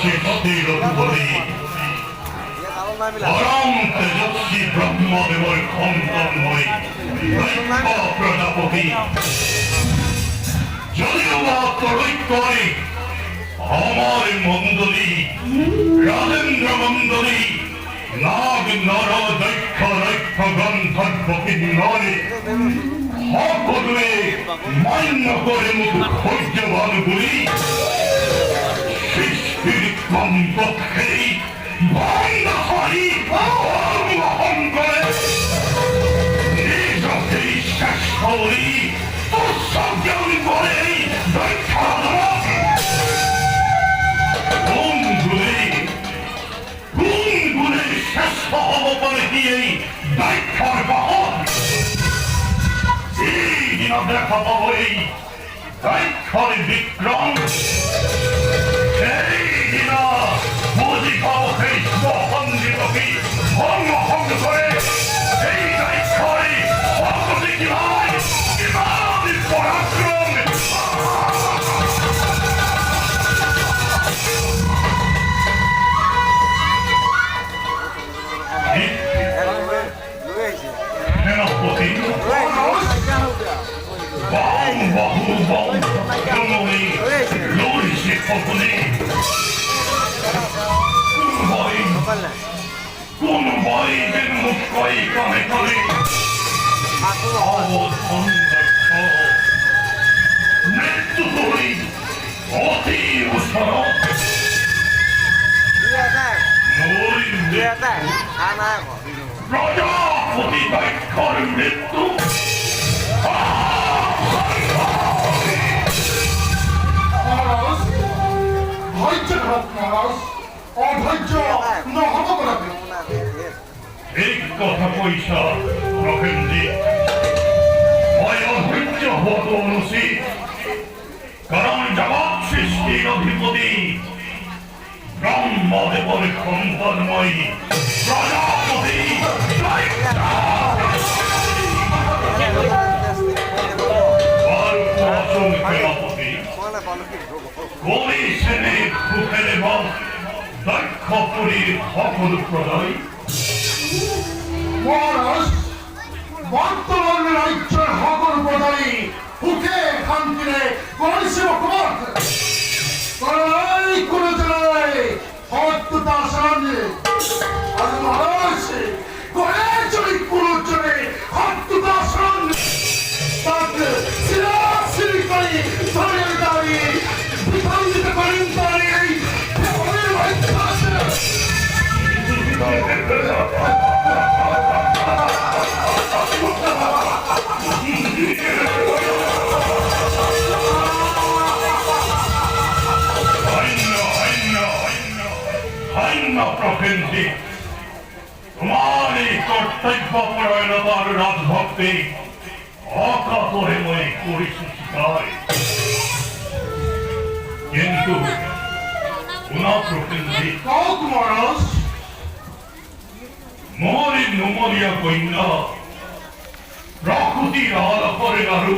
সতীর অধিপতি পরম তেজস্বী ব্রহ্মদেবর খন্দন হই প্রজাপতি যদিও বা তরৈ করে আমার মন্দলী রাজেন্দ্র মন্দলী নাগ নর দৈক্ষ রৈক্ষ গন্ধর্ব কিন্নরে সকলে মান্য করে মুখ খোঁজবানগুলি সৃষ্টির কমপক্ষেই বন্ধ করি বহন করে নিজকেই শেষ করি উৎসর্জন করে দৈক্ষ গুণগুণে শ্রেষ্ঠ হব বলে দিয়েই দৈক্ষর বহন দিন দেখা পাবো এই দৈক্ষর বিক্রম সেই দিন বুঝি পাবো সেই বহন্দিতকে ভঙ্গ ভঙ্গ করে এই দৈক্ষরে ভক্তি কিভাবে কিভাবে পরাক্রম সেনাপতি বাম বাহু বাম জননী লড়িছে কখনে কোন ভয় যেন মুখ কই কানে কানে অবধন মৃত্যু করি অতি উৎসর প্রজাপতি দৈক্ষর মৃত্যু এই কথা পয়সা প্রকেন্দ্রিক অধৈর্য হওয়া তো অনুচিত কারণ জগৎ সৃষ্টির অধিপতি ব্রহ্মদেবর খন্দনময়ী প্রজাপতি গলি শ্রেণী সুখের এবং দক্ষপুরীর সকল প্রদয় মহারাজ বর্তমান রাজ্যের সকল প্রদায়ী সুখে শান্তিৰে কৰিছে অসমত কোনো জনাই সত্যতা সামনে আৰু মহারাজ কৰে যদি কোনো জনে সত্যতা সামনে তাকে চিৰাচিৰি কৰি ধৰি দাঁড়ি বিভাজিত কৰিম তাৰে এই ভাগ্য আছে প্রকেন্দ্রিক তোমার এই কর্তব্য পরায়ণতার রাজভক্তি অকাতরে মই করিছি শিকার কিন্তু প্রকেন্দ্রিক মহারাজ মরি নমরিয়া কন্যা প্রকৃতির আলাপরে আরু